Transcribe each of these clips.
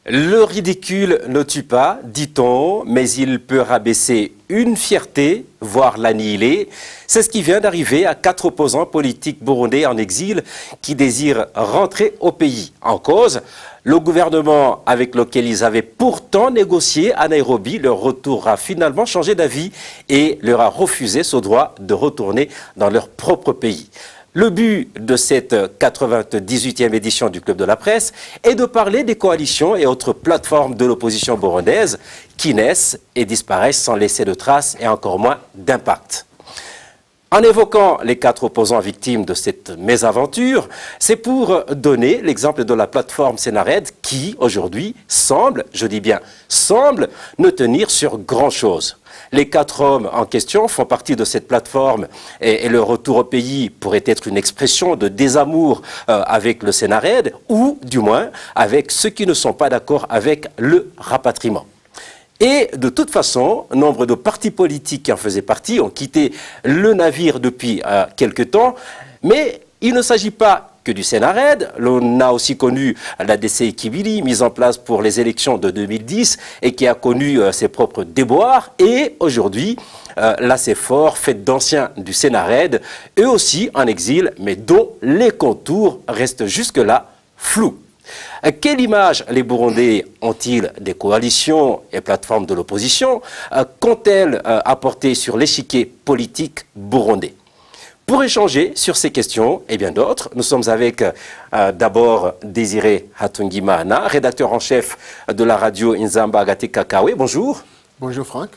Le ridicule ne tue pas, dit-on, mais il peut rabaisser une fierté, voire l'annihiler. C'est ce qui vient d'arriver à 4 opposants politiques burundais en exil qui désirent rentrer au pays. En cause, le gouvernement avec lequel ils avaient pourtant négocié à Nairobi, leur retour a finalement changé d'avis et leur a refusé ce droit de retourner dans leur propre pays. Le but de cette 98e édition du Club de la Presse est de parler des coalitions et autres plateformes de l'opposition burundaise qui naissent et disparaissent sans laisser de traces et encore moins d'impact. En évoquant les 4 opposants victimes de cette mésaventure, c'est pour donner l'exemple de la plateforme Senared qui, aujourd'hui, semble, je dis bien semble, ne tenir sur grand-chose. Les 4 hommes en question font partie de cette plateforme et le retour au pays pourrait être une expression de désamour avec le Senared ou, du moins, avec ceux qui ne sont pas d'accord avec le rapatriement. Et de toute façon, nombre de partis politiques qui en faisaient partie ont quitté le navire depuis quelque temps, mais il ne s'agit pas que du Senared. L'on a aussi connu la DCI Kibili, mise en place pour les élections de 2010 et qui a connu ses propres déboires. Et aujourd'hui, la CEFOR, faite d'anciens du Senared, eux aussi en exil, mais dont les contours restent jusque-là flous. Quelle image les Burundais ont-ils des coalitions et plateformes de l'opposition? Qu'ont-elles apporté sur l'échiquier politique burundais? Pour échanger sur ces questions et bien d'autres, nous sommes avec d'abord Désiré Hatungimana, rédacteur en chef de la radio Inzamba Agate Kakawe. Bonjour. Bonjour Franck.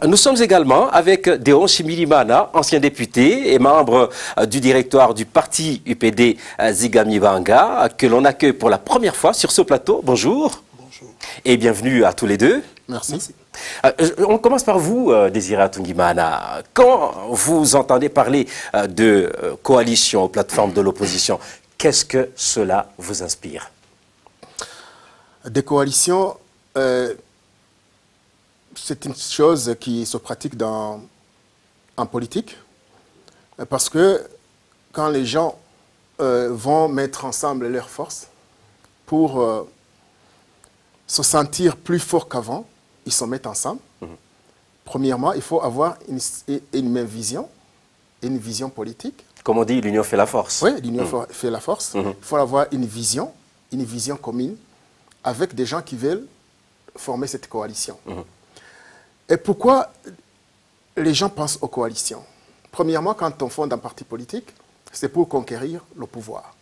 Nous sommes également avec Déon Shimirimana, ancien député et membre du directoire du parti UPD Zigamibanga, que l'on accueille pour la première fois sur ce plateau. Bonjour. Bonjour. Et bienvenue à tous les deux. Merci. On commence par vous, Désiré Hatungimana. Quand vous entendez parler de coalition aux plateformes de l'opposition, qu'est-ce que cela vous inspire? Des coalitions, c'est une chose qui se pratique en politique, parce que quand les gens vont mettre ensemble leurs forces pour se sentir plus forts qu'avant, ils se mettent ensemble. Premièrement, il faut avoir une même vision, une vision politique. Comme on dit, l'union fait la force. Oui, l'union fait la force. Il faut avoir une vision commune avec des gens qui veulent former cette coalition. Et pourquoi les gens pensent aux coalitions? Premièrement, quand on fonde un parti politique, c'est pour conquérir le pouvoir.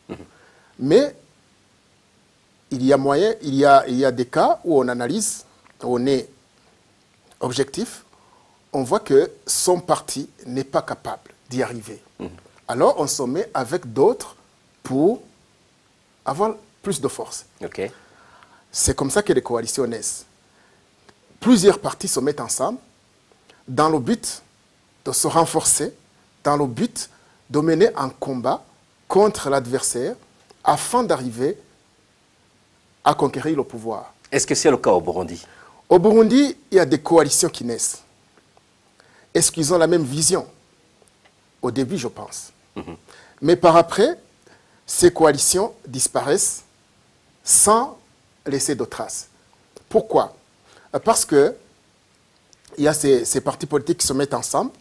Mais il y a moyen, il y a des cas où on analyse, on est objectif, on voit que son parti n'est pas capable d'y arriver. Alors on se met avec d'autres pour avoir plus de force. Okay. C'est comme ça que les coalitions naissent. Plusieurs partis se mettent ensemble dans le but de se renforcer, dans le but de mener un combat contre l'adversaire afin d'arriver à conquérir le pouvoir. Est-ce que c'est le cas au Burundi? Au Burundi, il y a des coalitions qui naissent. Est-ce qu'ils ont la même vision? Au début, je pense. Mais par après, ces coalitions disparaissent sans laisser de traces. Pourquoi? Parce que il y a ces partis politiques qui se mettent ensemble.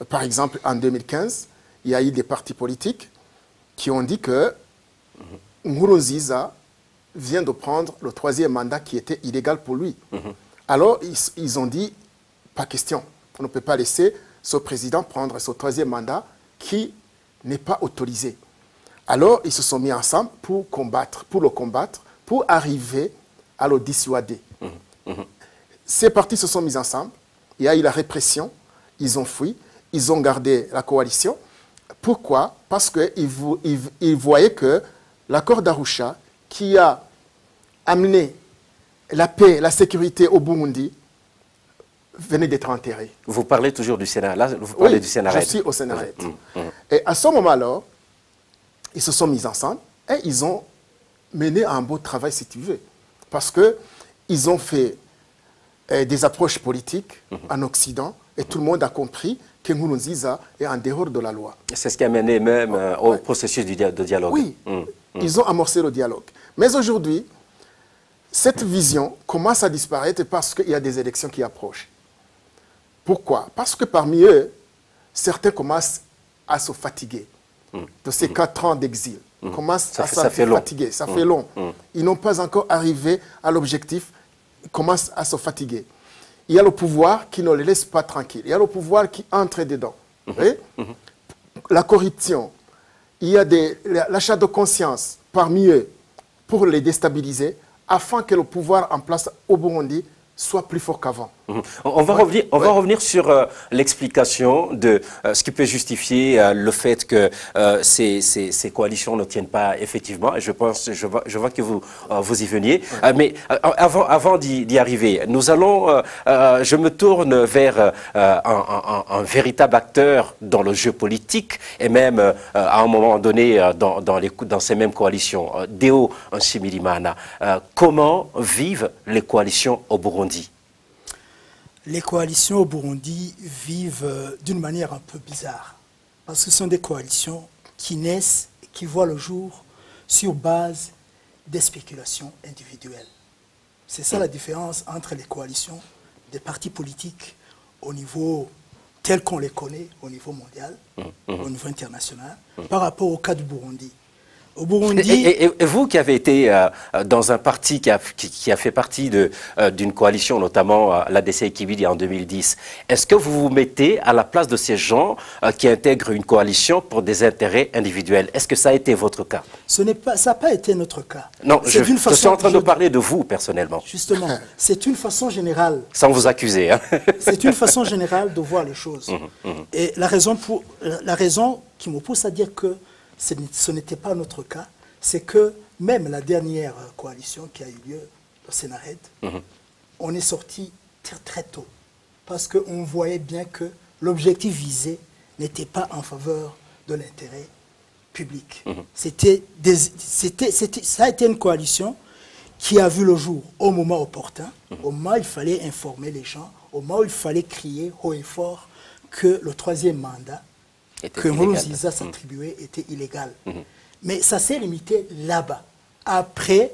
Par exemple, en 2015, il y a eu des partis politiques qui ont dit que Nkurunziza vient de prendre le 3e mandat qui était illégal pour lui. Alors, ils ont dit, pas question, on ne peut pas laisser ce président prendre ce 3e mandat qui n'est pas autorisé. Alors, ils se sont mis ensemble pour le combattre, pour arriver à le dissuader. Ces partis se sont mis ensemble, il y a eu la répression, ils ont fui, ils ont gardé la coalition. Pourquoi? Parce qu'ils voyaient que l'accord d'Arusha, qui a amené la paix, la sécurité au Burundi, venait d'être enterré. Vous parlez toujours du Sénat. Là, vous parlez du Senared. Je suis au Senared. Et à ce moment-là, ils se sont mis ensemble et ils ont mené un beau travail, si tu veux. Parce qu'ils ont fait des approches politiques en Occident et tout le monde a compris que Nkurunziza est en dehors de la loi. C'est ce qui a mené même au processus de dialogue. Oui, ils ont amorcé le dialogue. Mais aujourd'hui, cette vision commence à disparaître parce qu'il y a des élections qui approchent. Pourquoi? Parce que parmi eux, certains commencent à se fatiguer de ces 4 ans d'exil. Commencent à se fatiguer. Ça fait long. Ils n'ont pas encore arrivé à l'objectif. Ils commencent à se fatiguer. Il y a le pouvoir qui ne les laisse pas tranquilles. Il y a le pouvoir qui entre dedans. La corruption. Il y a l'achat de conscience parmi eux pour les déstabiliser afin que le pouvoir en place au Burundi soit plus fort qu'avant. On va revenir sur l'explication de ce qui peut justifier le fait que ces coalitions ne tiennent pas effectivement. Et je vois que vous y veniez. Mais avant d'y arriver, nous allons, je me tourne vers un véritable acteur dans le jeu politique et même à un moment donné dans ces mêmes coalitions. Deo Nshimirimana, comment vivent les coalitions au Burundi? Les coalitions au Burundi vivent d'une manière un peu bizarre. Parce que ce sont des coalitions qui naissent et qui voient le jour sur base des spéculations individuelles. C'est ça la différence entre les coalitions des partis politiques au niveau tel qu'on les connaît, au niveau mondial, au niveau international, par rapport au cas du Burundi. Au Burundi... Et vous qui avez été dans un parti qui a fait partie d'une coalition, notamment l'ADC Kibidi en 2010, est-ce que vous vous mettez à la place de ces gens qui intègrent une coalition pour des intérêts individuels? Est-ce que ça a été votre cas? Ça n'a pas été notre cas. Non, je suis en train de parler de vous personnellement. Justement, c'est une façon générale. Sans vous accuser. Hein. C'est une façon générale de voir les choses. Et la raison qui me pousse à dire que ce n'était pas notre cas, c'est que même la dernière coalition qui a eu lieu, le Sénared, on est sorti très tôt. Parce qu'on voyait bien que l'objectif visé n'était pas en faveur de l'intérêt public. Ça a été une coalition qui a vu le jour au moment opportun, au moment où il fallait informer les gens, au moment où il fallait crier haut et fort que le 3e mandat que Nkurunziza s'attribuait était illégal. Mais ça s'est limité là-bas. Après,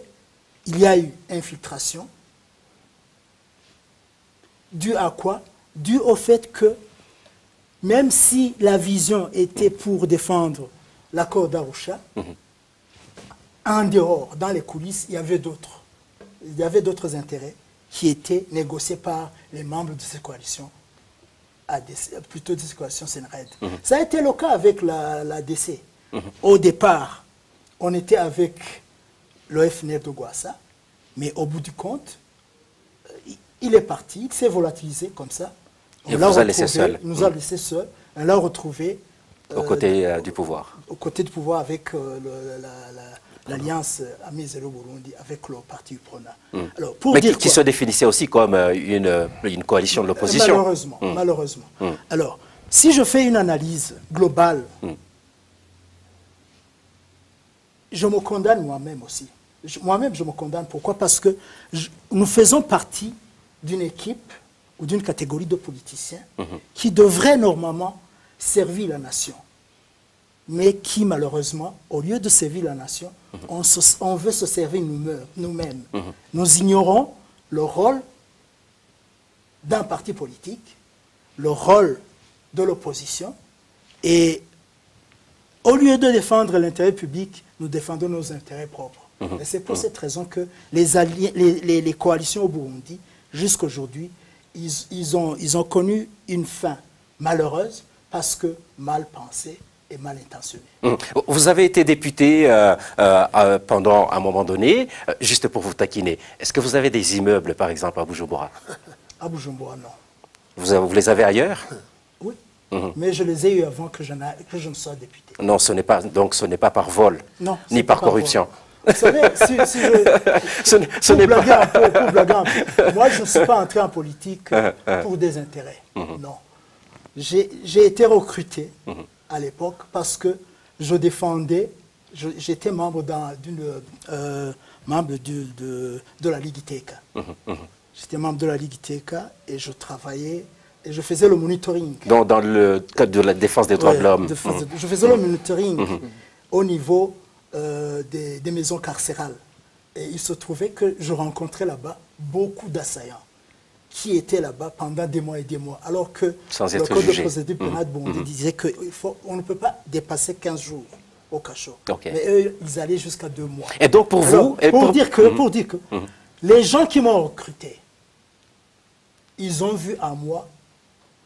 il y a eu infiltration. Dû à quoi? Dû au fait que même si la vision était pour défendre l'accord d'Arusha, en dehors, dans les coulisses, il y avait d'autres. Il y avait d'autres intérêts qui étaient négociés par les membres de ces coalitions. Plutôt de cette coalition Sénared. Ça a été le cas avec la DC. Au départ, on était avec le FNR de Gwassa, mais au bout du compte, il est parti, il s'est volatilisé comme ça. Il vous a laissé seul. Il nous a laissé seul. On l'a retrouvé aux côtés du pouvoir. Aux côtés du pouvoir avec l'alliance Amis Zéro Burundi, avec le parti UPRONA. Alors, mais qui se définissait aussi comme une coalition de l'opposition. Malheureusement. Alors, si je fais une analyse globale, je me condamne moi-même aussi. Moi-même, je me condamne. Pourquoi? Parce que nous faisons partie d'une équipe ou d'une catégorie de politiciens qui devraient normalement servir la nation. Mais qui, malheureusement, au lieu de servir la nation, on veut se servir nous-mêmes. Nous ignorons le rôle d'un parti politique, le rôle de l'opposition, et au lieu de défendre l'intérêt public, nous défendons nos intérêts propres. Et c'est pour cette raison que les coalitions au Burundi, jusqu'à aujourd'hui, ils ont connu une fin malheureuse parce que mal pensée et mal intentionné. Vous avez été député pendant un moment donné, juste pour vous taquiner. Est-ce que vous avez des immeubles, par exemple, à Bujumbura? À Bujumbura, non. Vous les avez ailleurs? Oui, mais je les ai eu avant que je ne sois député. Non, ce n'est pas par vol, non, ni par corruption. Vous savez, pour blaguer un peu, moi je ne suis pas entré en politique pour des intérêts. Non. J'ai été recruté à l'époque parce que je défendais, j'étais membre de la Ligue Iteka. J'étais membre de la Ligue Iteka et je travaillais et je faisais le monitoring. Dans le cadre de la défense des droits de l'homme. Je faisais le monitoring au niveau des maisons carcérales Et il se trouvait que je rencontrais là-bas beaucoup d'assaillants qui étaient là-bas pendant des mois et des mois, alors que le code de procédure pénale burundais disait qu'on ne peut pas dépasser 15 jours au cachot. Mais eux, ils allaient jusqu'à 2 mois. Et donc pour vous... Pour dire que les gens qui m'ont recruté, ils ont vu en moi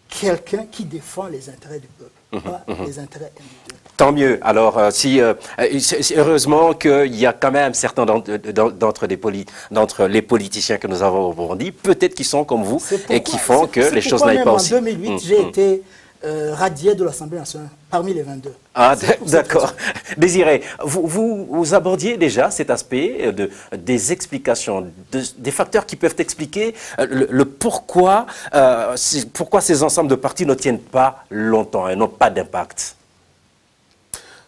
quelqu'un qui défend les intérêts du peuple, pas les intérêts individuels. Tant mieux. Alors, heureusement qu'il y a quand même certains d'entre les politiciens que nous avons au Burundi, peut-être qui sont comme vous et qui font que les choses n'aillent pas aussi. En 2008, j'ai été radié de l'Assemblée nationale parmi les 22. Ah, d'accord. Désiré, vous abordiez déjà cet aspect des explications, des facteurs qui peuvent expliquer le pourquoi ces ensembles de partis ne tiennent pas longtemps et n'ont pas d'impact.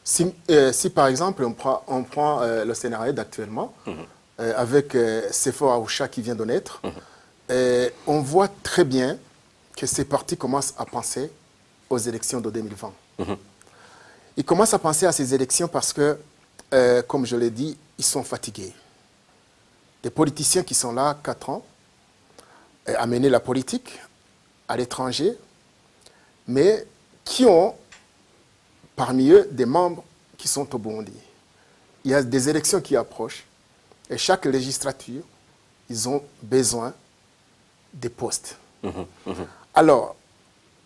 Si par exemple on prend le scénario d'actuellement, avec Sefo Aoucha qui vient de naître, on voit très bien que ces partis commencent à penser aux élections de 2020. Ils commencent à penser à ces élections parce que, comme je l'ai dit, ils sont fatigués. Des politiciens qui sont là 4 ans, à mener la politique à l'étranger, mais qui ont parmi eux des membres qui sont au Burundi. Il y a des élections qui approchent et chaque législature, ils ont besoin des postes. Alors,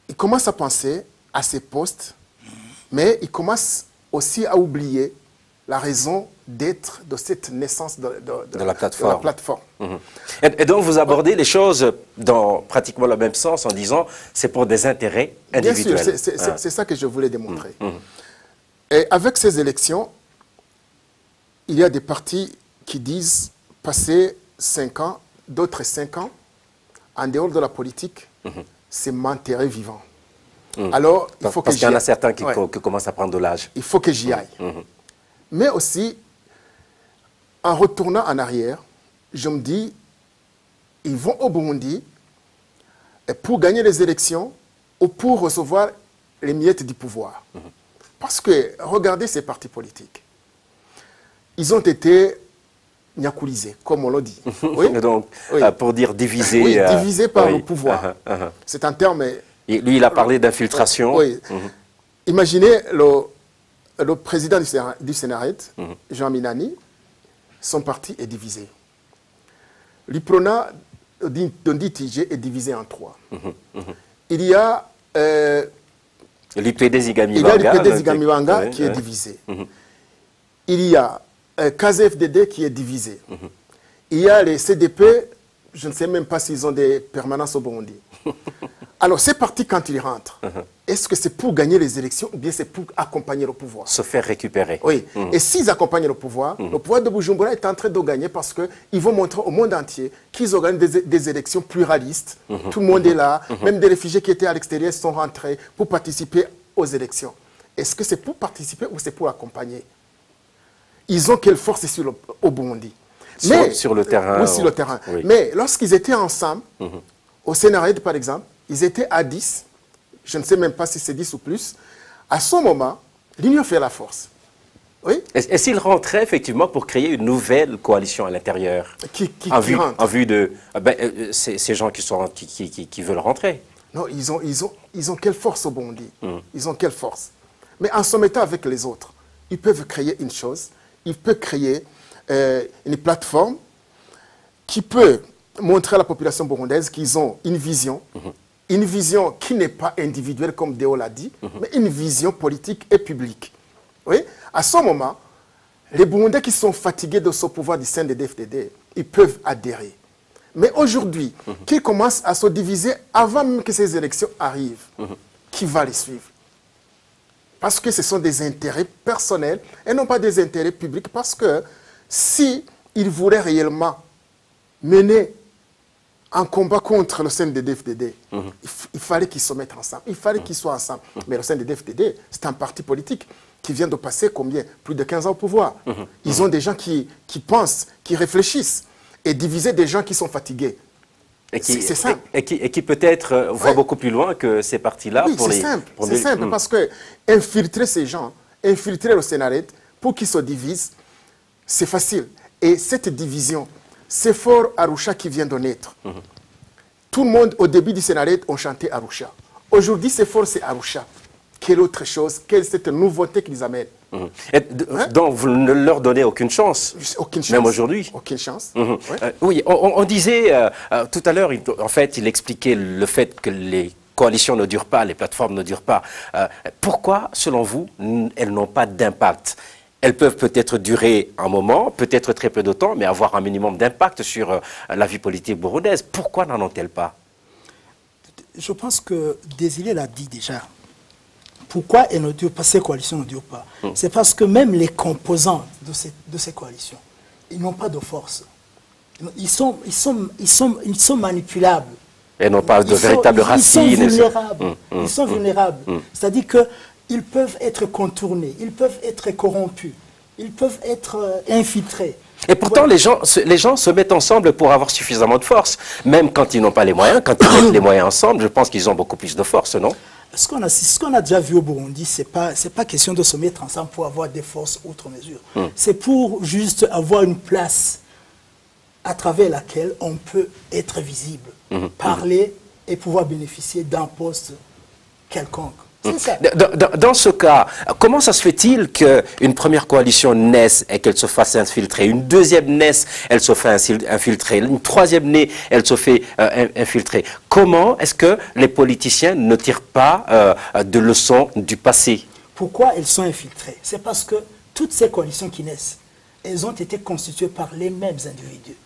ils commencent à penser à ces postes, mais ils commencent aussi à oublier la raison d'être de cette naissance de la plateforme. Et donc, vous abordez les choses dans pratiquement le même sens en disant c'est pour des intérêts individuels. Bien sûr, c'est ça que je voulais démontrer. Et avec ces élections, il y a des partis qui disent passer 5 ans, d'autres 5 ans, en dehors de la politique, c'est m'enterrer vivant. Alors, il faut parce qu'il y en a certains qui commencent à prendre de l'âge. Il faut que j'y aille. Mais aussi, en retournant en arrière, je me dis, ils vont au Burundi pour gagner les élections ou pour recevoir les miettes du pouvoir. Parce que, regardez ces partis politiques. Ils ont été nyakulisés, comme on l'a dit. Oui. Donc, pour dire divisés. Oui, divisés par le pouvoir. C'est un terme... Lui, il a parlé d'infiltration. Oui. Imaginez le président du Sénat, Jean Minani, son parti est divisé. L'Iprona d'Onditije est divisé en 3. Il y a l'IPD Zigamibanga qui est divisé. Il y a KZFDD qui est divisé. Il y a les CDP, je ne sais même pas s'ils ont des permanences au Burundi. Alors, ces partis, quand ils rentrent, est-ce que c'est pour gagner les élections ou bien c'est pour accompagner le pouvoir? Se faire récupérer. Oui. Et s'ils accompagnent le pouvoir de Bujumbura est en train de gagner parce qu'ils vont montrer au monde entier qu'ils organisent des élections pluralistes. Tout le monde est là. Même des réfugiés qui étaient à l'extérieur sont rentrés pour participer aux élections. Est-ce que c'est pour participer ou c'est pour accompagner? Ils ont quelle force au Burundi? Sur le terrain. Oui, sur le terrain. Oui. Mais lorsqu'ils étaient ensemble, au Sénat, par exemple, ils étaient à 10, je ne sais même pas si c'est 10 ou plus. À ce moment, l'union fait la force. Oui. Et s'ils rentraient effectivement pour créer une nouvelle coalition à l'intérieur en vue de ces gens qui veulent rentrer? Non, ils ont quelle force au Burundi? Ils ont quelle force? Mais en se mettant avec les autres, ils peuvent créer une chose, ils peuvent créer une plateforme qui peut montrer à la population burundaise qu'ils ont une vision qui n'est pas individuelle, comme Déo l'a dit, mais une vision politique et publique. Oui? À ce moment, les Burundais qui sont fatigués de ce pouvoir du sein des DFDD, ils peuvent adhérer. Mais aujourd'hui, qu'ils commencent à se diviser avant même que ces élections arrivent, qui va les suivre? Parce que ce sont des intérêts personnels et non pas des intérêts publics. Parce que si ils voulaient réellement mener un combat contre le CNDD-FDD, il fallait qu'ils se mettent ensemble, il fallait qu'ils soient ensemble. Mais le CNDD-FDD, c'est un parti politique qui vient de passer combien? Plus de 15 ans au pouvoir. Ils ont des gens qui pensent, qui réfléchissent, et diviser des gens qui sont fatigués. C'est simple. Et qui peut-être voient beaucoup plus loin que ces partis-là. Oui, c'est simple, parce que infiltrer ces gens, infiltrer le Sénat pour qu'ils se divisent, c'est facile. Et cette division, c'est fort Arusha qui vient de naître. Tout le monde, au début du Sénarète, ont chanté Arusha. Aujourd'hui, c'est fort, c'est Arusha. Quelle autre chose, quelle est cette nouveauté qu'ils amènent? Donc, vous ne leur donnez aucune chance, aucune chance. même aujourd'hui. Aucune chance. Oui, on disait, tout à l'heure, en fait, il expliquait le fait que les coalitions ne durent pas, les plateformes ne durent pas. Pourquoi, selon vous, elles n'ont pas d'impact? Elles peuvent peut-être durer un moment, peut-être très peu de temps, mais avoir un minimum d'impact sur la vie politique burundaise. Pourquoi n'en ont-elles pas? Je pense que Désiré l'a dit déjà. Pourquoi elles ne durent pas, ces coalitions ne durent pas? C'est parce que même les composants de ces coalitions, ils n'ont pas de force. Ils sont manipulables. Elles n'ont pas de véritable racine. Ils sont vulnérables. Ils sont vulnérables. C'est-à-dire qu'ils peuvent être contournés, ils peuvent être corrompus, ils peuvent être infiltrés. Et pourtant, les gens se mettent ensemble pour avoir suffisamment de force. Même quand ils n'ont pas les moyens, quand ils mettent les moyens ensemble, je pense qu'ils ont beaucoup plus de force, non? Ce qu'on a déjà vu au Burundi, ce n'est pas question de se mettre ensemble pour avoir des forces outre mesure. C'est pour juste avoir une place à travers laquelle on peut être visible, parler et pouvoir bénéficier d'un poste quelconque. C'est ça. Dans ce cas, comment ça se fait-il qu'une première coalition naisse et qu'elle se fasse infiltrer, une deuxième naisse, elle se fait infiltrer, une troisième naisse, elle se fait infiltrer? Comment est-ce que les politiciens ne tirent pas de leçons du passé? Pourquoi elles sont infiltrées? C'est parce que toutes ces coalitions qui naissent, elles ont été constituées par les mêmes individus.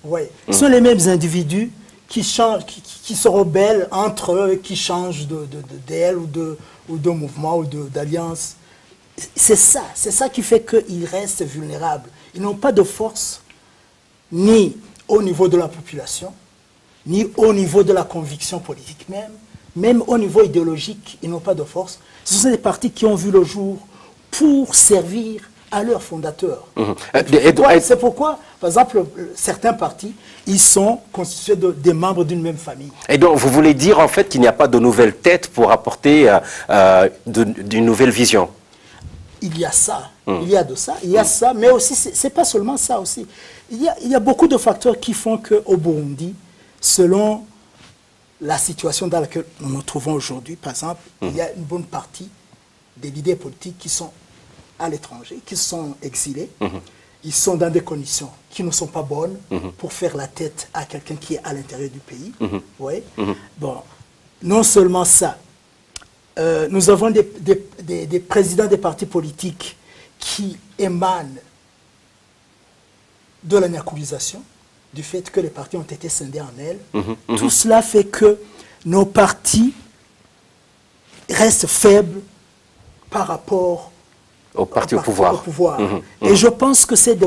Oui, ce sont les mêmes individus qui se rebellent entre eux, qui changent d'aile ou de mouvement ou d'alliance. C'est ça qui fait qu'ils restent vulnérables. Ils n'ont pas de force, ni au niveau de la population, ni au niveau de la conviction politique même au niveau idéologique, ils n'ont pas de force. Ce sont des partis qui ont vu le jour pour servir à leurs fondateurs. C'est pourquoi, par exemple, certains partis, ils sont constitués des membres d'une même famille. Et donc, vous voulez dire en fait qu'il n'y a pas de nouvelle tête pour apporter d'une nouvelle vision? Il y a ça, il y a de ça, il y a ça, mais aussi, c'est pas seulement ça aussi. Il y a beaucoup de facteurs qui font qu'au Burundi, selon la situation dans laquelle nous nous trouvons aujourd'hui, par exemple, il y a une bonne partie des leaders politiques qui sont à l'étranger, qui sont exilés. Ils sont dans des conditions qui ne sont pas bonnes pour faire la tête à quelqu'un qui est à l'intérieur du pays. Ouais. Bon, non seulement ça, nous avons des présidents des partis politiques qui émanent de la nyakubisation, du fait que les partis ont été scindés en ailes. Tout cela fait que nos partis restent faibles par rapport au parti au pouvoir. Et je pense que c'est de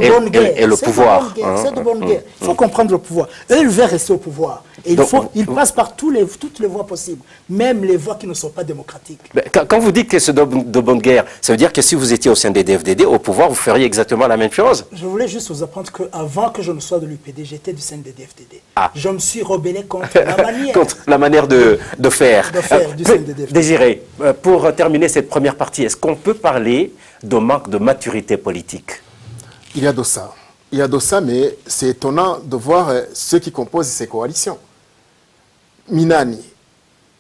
bonne guerre. Et le pouvoir. C'est de bonne guerre. Il faut comprendre le pouvoir. Eux, ils veulent rester au pouvoir. Et ils passent par toutes les voies possibles, même les voies qui ne sont pas démocratiques. Quand vous dites que c'est de bonne guerre, ça veut dire que si vous étiez au sein des DFDD, au pouvoir, vous feriez exactement la même chose? Je voulais juste vous apprendre qu'avant que je ne sois de l'UPD, j'étais du sein des DFDD. Je me suis rebellé contre la manière. Contre la manière de faire. Du sein des DFDD. Désiré, pour terminer cette première partie, est-ce qu'on peut parler de manque de maturité politique? Il y a de ça. Il y a de ça, mais c'est étonnant de voir ceux qui composent ces coalitions. Minani,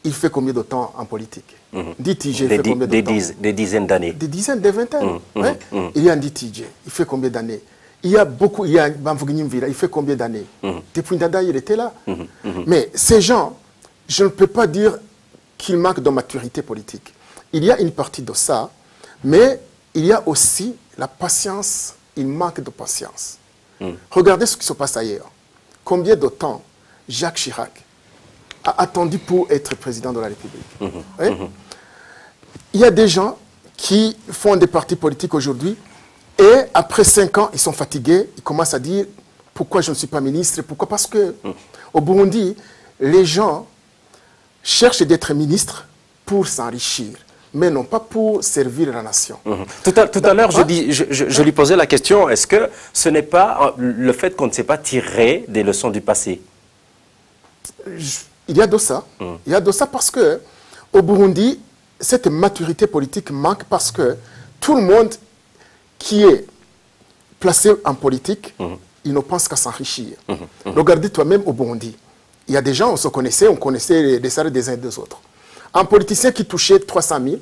il fait combien de temps en politique? DTJ fait combien de temps? Des dizaines d'années. Des dizaines, des vingtaines. Il y a un DTJ, il fait combien d'années? Il y a beaucoup, il y a Bamfouguinim-Vila, il fait combien d'années? Depuis Ndada, il était là. Mais ces gens, je ne peux pas dire qu'ils manquent de maturité politique. Il y a une partie de ça, mais il y a aussi la patience, il manque de patience. Regardez ce qui se passe ailleurs. Combien de temps Jacques Chirac a attendu pour être président de la République? Il y a des gens qui font des partis politiques aujourd'hui et après 5 ans, ils sont fatigués, ils commencent à dire pourquoi je ne suis pas ministre? Pourquoi? Parce que au Burundi, les gens cherchent d'être ministres pour s'enrichir, mais non pas pour servir la nation. Tout à l'heure, je lui posais la question, est-ce que ce n'est pas le fait qu'on ne sait pas tirer des leçons du passé? Il y a de ça. Il y a de ça parce que au Burundi, cette maturité politique manque parce que tout le monde qui est placé en politique, il ne pense qu'à s'enrichir. Regardez toi-même au Burundi. Il y a des gens, on connaissait les salaires des uns et des autres. Un politicien qui touchait 300 000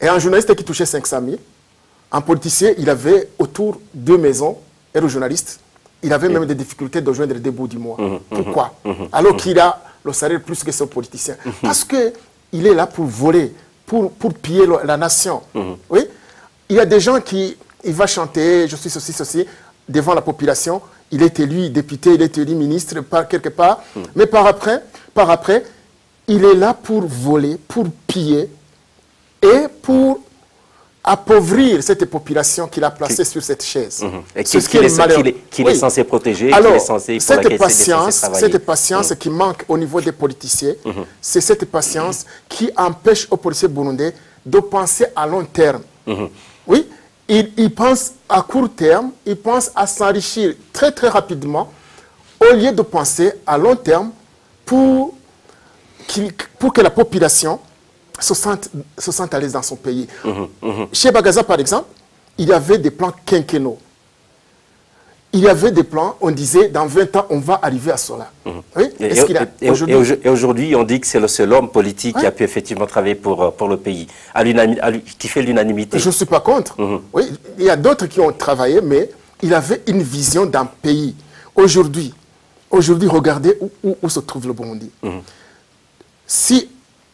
et un journaliste qui touchait 500 000. Un politicien, il avait autour 2 maisons, et le journaliste, il avait même des difficultés de joindre le début du mois. Pourquoi? Alors qu'il a le salaire plus que ce politicien. Parce qu'il est là pour voler, pour piller la nation. Oui? Il y a des gens qui, il va chanter, je suis ceci, ceci, devant la population. Il est élu député, il est élu ministre, quelque part. Mais par après, il est là pour voler, pour piller et pour appauvrir cette population qu'il a placée sur cette chaise. Et qu'il est censé protéger, alors, qu'il est censé, cette patience qui manque au niveau des politiciens, c'est cette patience qui empêche aux policiers burundais de penser à long terme. Oui, ils pensent à court terme, ils pensent à s'enrichir très très rapidement, au lieu de penser à long terme pour que la population se sente à l'aise dans son pays. Chez Bagaza, par exemple, il y avait des plans quinquennaux. Il y avait des plans, on disait, dans 20 ans, on va arriver à cela. Oui? Et aujourd'hui, on dit que c'est le seul homme politique qui a pu effectivement travailler pour le pays, qui fait l'unanimité. Je ne suis pas contre. Oui, il y a d'autres qui ont travaillé, mais il avait une vision d'un pays. Aujourd'hui, regardez où se trouve le Burundi. Si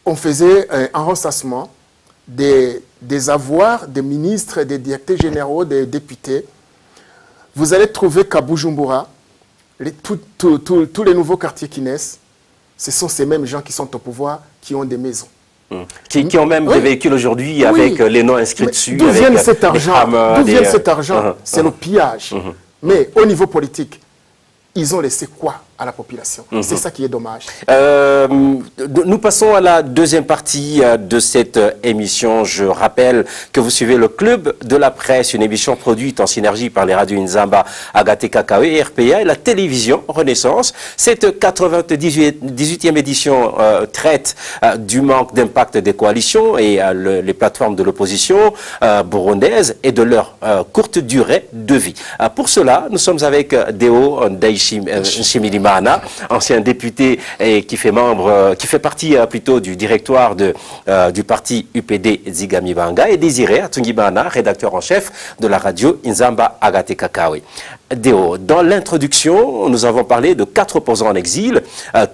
on faisait un recensement des avoirs des ministres, des directeurs généraux, des députés, vous allez trouver qu'à Bujumbura, tous les nouveaux quartiers qui naissent, ce sont ces mêmes gens qui sont au pouvoir, qui ont des maisons. Qui ont même des véhicules aujourd'hui avec les noms inscrits dessus. D'où vient cet argent? C'est le pillage. Mais au niveau politique, ils ont laissé quoi à la population? C'est ça qui est dommage. Nous passons à la deuxième partie de cette émission. Je rappelle que vous suivez le Club de la Presse, une émission produite en synergie par les radios Inzamba, Agaté Kakawe et RPA et la télévision Renaissance. Cette 98e édition traite du manque d'impact des coalitions et les plateformes de l'opposition burundaise et de leur courte durée de vie. Pour cela, nous sommes avec Deo Nshimirimana, ancien député et qui fait partie plutôt du directoire du parti UPD Zigamibanga, et Désiré Atungibana, rédacteur en chef de la radio Inzamba Agaté Kakawe. Deo, dans l'introduction, nous avons parlé de 4 opposants en exil,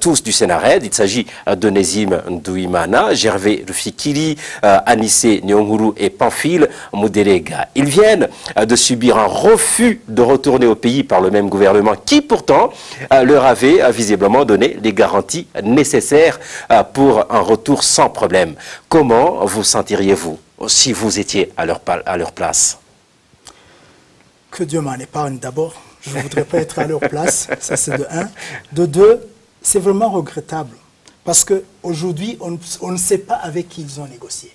tous du Sénarède. Il s'agit de Nézim Ndouimana, Gervais Rufikiri, Anissé Nyonguru et Pamphile Mouderega. Ils viennent de subir un refus de retourner au pays par le même gouvernement qui pourtant leur avait visiblement donné les garanties nécessaires pour un retour sans problème. Comment vous sentiriez-vous si vous étiez à leur place? Que Dieu m'en épargne d'abord. Je ne voudrais pas être à leur place, ça c'est de 1. De 2, c'est vraiment regrettable. Parce qu'aujourd'hui, on ne sait pas avec qui ils ont négocié.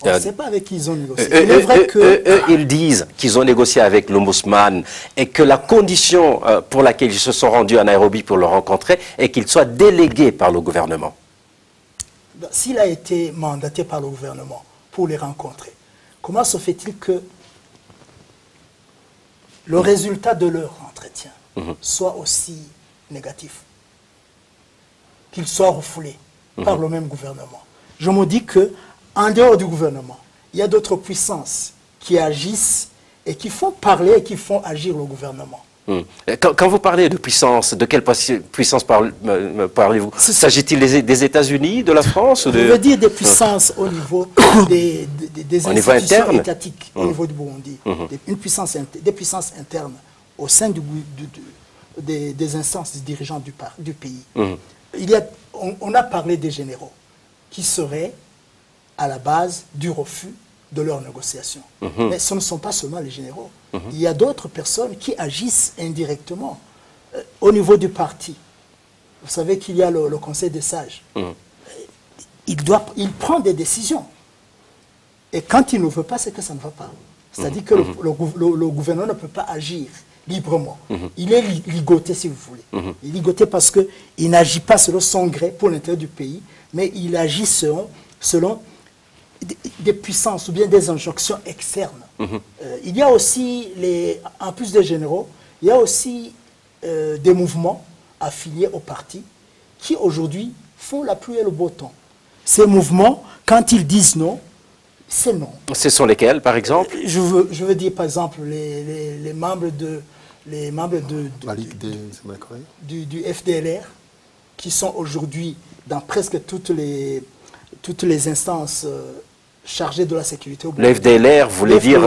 On ne sait pas avec qui ils ont négocié. Il est vrai que... Ils disent qu'ils ont négocié avec l'Ombudsman et que la condition pour laquelle ils se sont rendus à Nairobi pour le rencontrer est qu'il soit délégué par le gouvernement. S'il a été mandaté par le gouvernement pour les rencontrer, comment se fait-il que le résultat de leur entretien soit aussi négatif, qu'il soit refoulé par le même gouvernement? Je me dis qu'en dehors du gouvernement, il y a d'autres puissances qui agissent et qui font parler et qui font agir le gouvernement. Quand vous parlez de puissance, de quelle puissance parlez-vous? S'agit-il des États-Unis, de la France ou de... Je veux dire des puissances au niveau des institutions étatiques au niveau du Burundi, des puissances internes au sein des instances dirigeantes du pays. On a parlé des généraux qui seraient à la base du refus de leurs négociations. Mais ce ne sont pas seulement les généraux. Il y a d'autres personnes qui agissent indirectement au niveau du parti. Vous savez qu'il y a le Conseil des sages. Il prend des décisions. Et quand il ne veut pas, c'est que ça ne va pas. C'est-à-dire que le gouvernement ne peut pas agir librement. Il est ligoté, si vous voulez. Il est ligoté parce qu'il n'agit pas selon son gré pour l'intérêt du pays, mais il agit selon des puissances ou bien des injonctions externes. Il y a aussi, en plus des généraux, il y a aussi des mouvements affiliés au parti qui aujourd'hui font la pluie et le beau temps. Ces mouvements, quand ils disent non, c'est non. Ce sont lesquels, par exemple? Je veux dire, par exemple, les membres La Ligue des du FDLR, qui sont aujourd'hui dans presque toutes les instances chargées de la sécurité. Le FDLR, vous voulez dire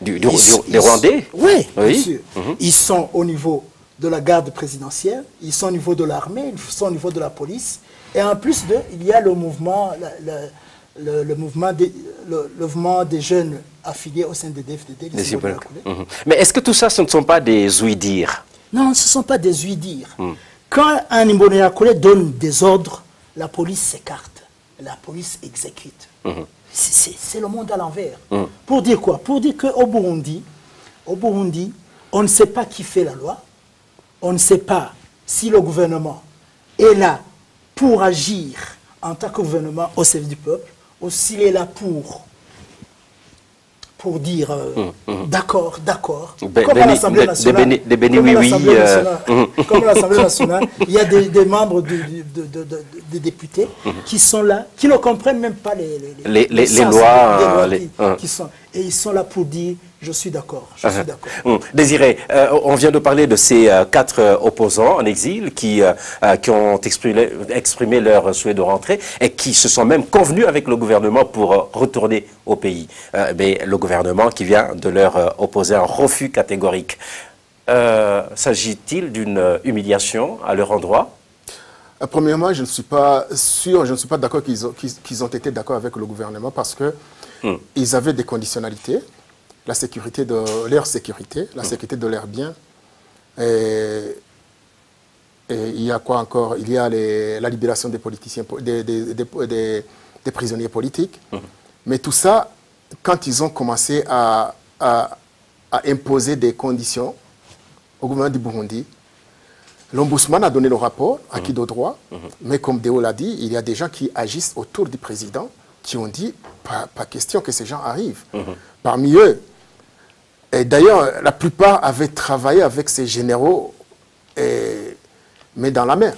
des Rwandais? Oui, bien sûr. Ils sont au niveau de la garde présidentielle, ils sont au niveau de l'armée, ils sont au niveau de la police. Et en plus il y a le mouvement, le mouvement des jeunes affiliés au sein des DFDD. Mais est-ce que tout ça, ce ne sont pas des ouï-dire? Non, ce ne sont pas des ouï-dire. Quand un Imbonerakure donne des ordres, la police s'écarte, la police exécute. C'est le monde à l'envers. Pour dire quoi? Pour dire qu'au Burundi, on ne sait pas qui fait la loi, on ne sait pas si le gouvernement est là pour agir en tant que gouvernement au service du peuple, ou s'il est là pour dire d'accord, comme à l'Assemblée nationale, comme à l'Assemblée nationale, il y a des membres des députés qui sont là, qui ne comprennent même pas les lois, qui sont, et ils sont là pour dire je suis d'accord, je suis d'accord. Désiré, on vient de parler de ces 4 opposants en exil qui ont exprimé leur souhait de rentrer et qui se sont même convenus avec le gouvernement pour retourner au pays. Mais le gouvernement qui vient de leur opposer un refus catégorique. S'agit-il d'une humiliation à leur endroit? Premièrement, je ne suis pas sûr, je ne suis pas d'accord qu'ils ont été d'accord avec le gouvernement parce que ils avaient des conditionnalités. La sécurité de leur sécurité, la sécurité de leurs biens. Et il y a quoi encore? Il y a la libération des politiciens, des prisonniers politiques. Mais tout ça, quand ils ont commencé à imposer des conditions au gouvernement du Burundi, l'ombudsman a donné le rapport, acquis de droit, mais comme Déo l'a dit, il y a des gens qui agissent autour du président qui ont dit, pas question que ces gens arrivent. Parmi eux, et d'ailleurs, la plupart avaient travaillé avec ces généraux, mais dans la mer.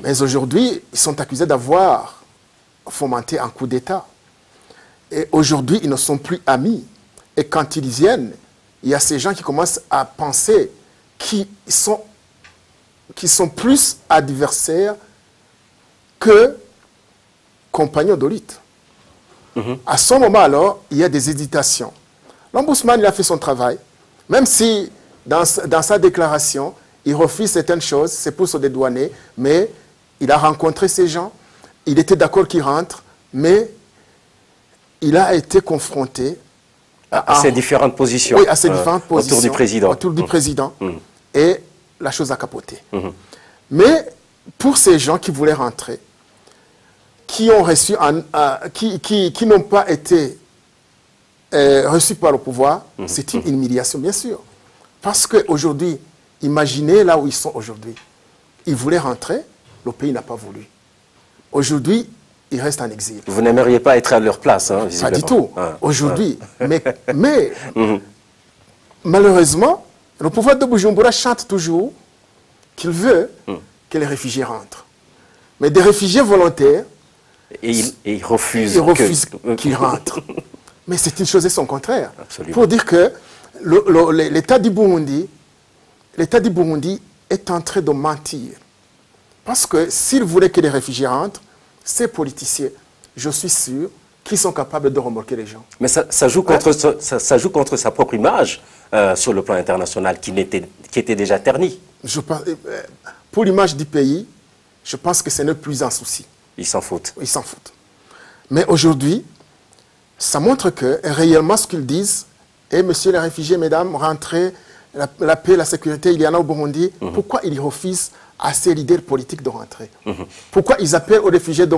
Mais aujourd'hui, ils sont accusés d'avoir fomenté un coup d'État. Et aujourd'hui, ils ne sont plus amis. Et quand ils viennent, il y a ces gens qui commencent à penser qu'ils sont plus adversaires que compagnons de lutte. À ce moment alors, il y a des hésitations. L'ombudsman, il a fait son travail, même si dans sa déclaration, il refuse certaines choses, c'est pour se dédouaner, mais il a rencontré ces gens, il était d'accord qu'ils rentrent, mais il a été confronté à ces différentes positions, oui, à ces différentes positions autour du président. Et la chose a capoté. Mais pour ces gens qui voulaient rentrer, qui ont reçu, qui n'ont pas été reçus par le pouvoir, c'est une humiliation, bien sûr. Parce qu'aujourd'hui, imaginez là où ils sont aujourd'hui. Ils voulaient rentrer, le pays n'a pas voulu. Aujourd'hui, ils restent en exil. Vous n'aimeriez pas être à leur place, hein, visiblement. Pas du tout. Aujourd'hui. Mais malheureusement, le pouvoir de Bujumbura chante toujours qu'il veut que les réfugiés rentrent. Mais des réfugiés volontaires, et ils refusent qu'ils rentrent. Mais c'est une chose et son contraire. Absolument. Pour dire que l'État du Burundi est en train de mentir. Parce que s'il voulait que les réfugiés rentrent, ces politiciens, je suis sûr qu'ils sont capables de remorquer les gens. Mais ça joue contre sa propre image sur le plan international qui était déjà ternie. Pour l'image du pays, je pense que ce n'est plus un souci. Ils s'en foutent. Ils s'en foutent. Mais aujourd'hui, ça montre que réellement ce qu'ils disent, et messieurs les réfugiés, mesdames, rentrez, la paix, la sécurité, il y en a au Burundi, pourquoi ils refusent à ces leaders politiques de rentrer? Pourquoi ils appellent aux réfugiés de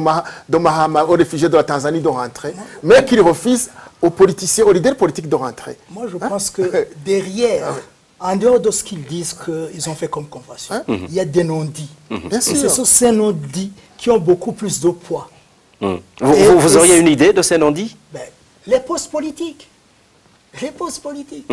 Mahama, aux réfugiés de la Tanzanie de rentrer, mais qu'ils refusent aux politiciens, aux leaders politiques de rentrer? Moi, je pense que derrière, en dehors de ce qu'ils disent qu'ils ont fait comme convention, il y a des non-dits. Bien sûr. Et ce sont ces non-dits qui ont beaucoup plus de poids Vous auriez une idée de ces non-dits? Ben, les postes politiques. Les postes politiques.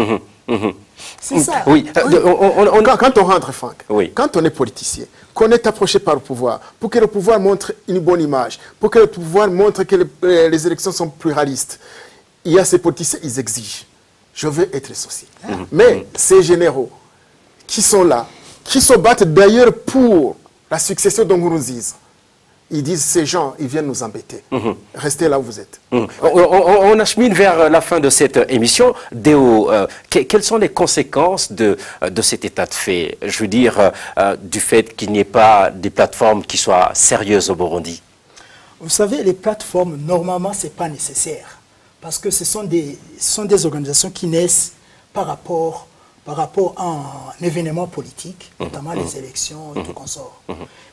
C'est ça. Oui. Quand on rentre, Franck, oui. Quand on est politicien, qu'on est approché par le pouvoir, pour que le pouvoir montre une bonne image, pour que le pouvoir montre que les élections sont pluralistes, il y a ces politiciens, ils exigent. Je veux être associé. Mais ces généraux qui sont là, qui se battent d'ailleurs pour la succession d'Nkurunziza, ils disent, ces gens, ils viennent nous embêter. Restez là où vous êtes. On achemine vers la fin de cette émission. Déo, quelles sont les conséquences de cet état de fait? Je veux dire, du fait qu'il n'y ait pas des plateformes qui soient sérieuses au Burundi. Vous savez, les plateformes, normalement, ce n'est pas nécessaire. Parce que ce sont des organisations qui naissent par rapport à un événement politique, notamment les élections et tout consort.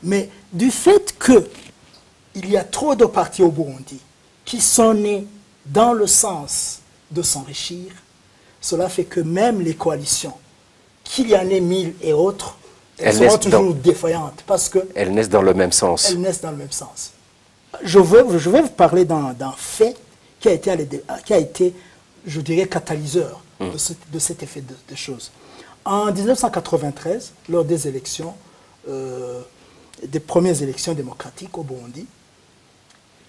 Mais du fait qu'il y a trop de partis au Burundi qui sont nés dans le sens de s'enrichir, cela fait que même les coalitions, qu'il y en ait 1000 et autres, elles seront toujours défaillantes. Parce que elles naissent dans le même sens. Elles naissent dans le même sens. Je vais vous parler d'un fait qui a été, je dirais, catalyseur de cet effet de choses. En 1993, lors des élections, des premières élections démocratiques au Burundi,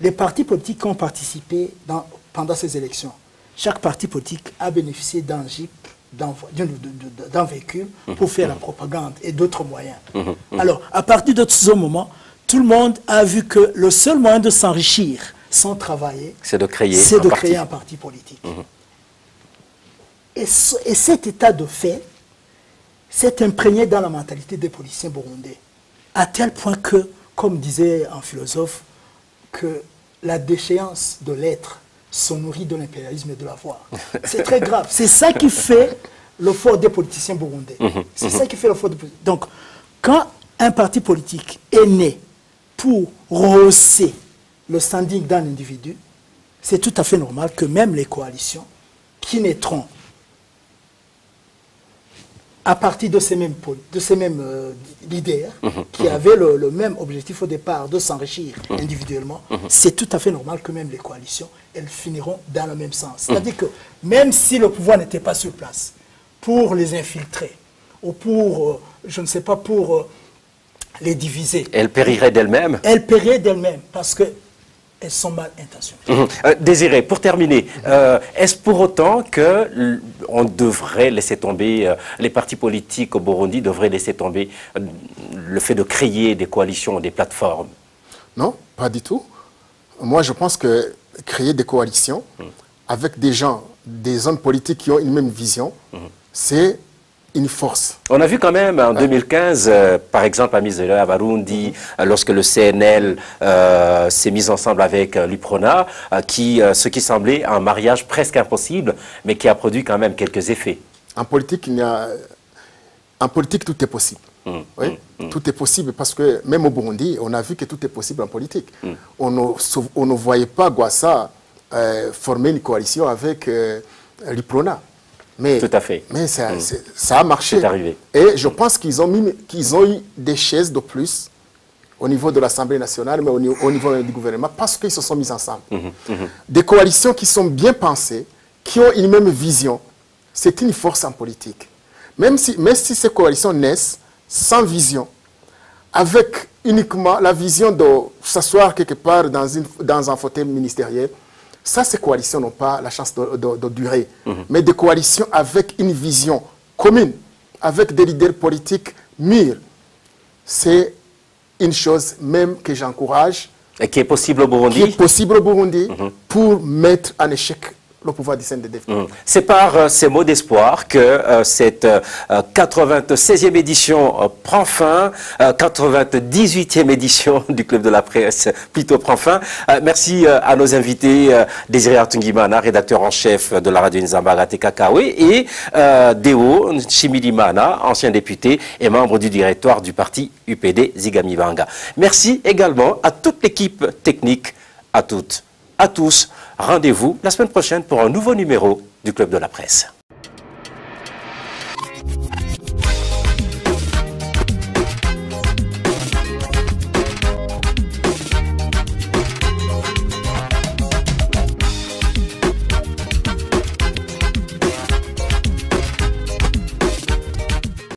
les partis politiques qui ont participé pendant ces élections, chaque parti politique a bénéficié d'un Jeep, d'un véhicule pour faire la propagande et d'autres moyens. Alors, à partir de ce moment, tout le monde a vu que le seul moyen de s'enrichir sans travailler, c'est de créer un parti politique. Et cet état de fait s'est imprégné dans la mentalité des politiciens burundais, à tel point que, comme disait un philosophe, que la déchéance de l'être se nourrit de l'impérialisme et de l'avoir. C'est très grave. C'est ça qui fait le fort des politiciens burundais. C'est ça qui fait le fort des politiciens. Donc, quand un parti politique est né pour rehausser le standing d'un individu, c'est tout à fait normal que même les coalitions qui naîtront à partir de ces mêmes leaders qui avaient le même objectif au départ de s'enrichir individuellement, c'est tout à fait normal que même les coalitions, elles finiront dans le même sens. C'est-à-dire que même si le pouvoir n'était pas sur place pour les infiltrer ou pour, je ne sais pas, pour les diviser. Elles périraient d'elles-mêmes. Elles périraient d'elles-mêmes parce que elles sont mal intentionnées. Désiré, pour terminer, est-ce pour autant qu'on devrait laisser tomber, les partis politiques au Burundi devraient laisser tomber le fait de créer des coalitions, des plateformes? Non, pas du tout. Moi, je pense que créer des coalitions avec des gens, des hommes politiques qui ont une même vision, c'est une force. On a vu quand même en 2015, par exemple, à Missouri, à Burundi, lorsque le CNL s'est mis ensemble avec l'UPRONA, ce qui semblait un mariage presque impossible, mais qui a produit quand même quelques effets. En politique, tout est possible. Oui? Tout est possible parce que même au Burundi, on a vu que tout est possible en politique. On ne voyait pas Gwassa former une coalition avec l'UPRONA. Mais, tout à fait. Mais ça a marché. C'est arrivé. Et je pense qu'ils ont eu des chaises de plus au niveau de l'Assemblée nationale, mais au niveau du gouvernement, parce qu'ils se sont mis ensemble. Des coalitions qui sont bien pensées, qui ont une même vision, c'est une force en politique. Même si ces coalitions naissent sans vision, avec uniquement la vision de s'asseoir quelque part dans un fauteuil ministériel, ça, ces coalitions n'ont pas la chance de durer. Mais des coalitions avec une vision commune, avec des leaders politiques mûrs, c'est une chose même que j'encourage. Et qui est possible au Burundi? Qui est possible au Burundi pour mettre en échec le pouvoir du CNDD. C'est par ces mots d'espoir que cette 96e édition prend fin, 98e édition du Club de la Presse plutôt prend fin. Merci à nos invités, Désiré Atungimana, rédacteur en chef de la radio Nzamba Kakawe, et Déo Nshimirimana, ancien député et membre du directoire du parti UPD Zigamibanga. Merci également à toute l'équipe technique, à toutes, à tous. Rendez-vous la semaine prochaine pour un nouveau numéro du Club de la Presse.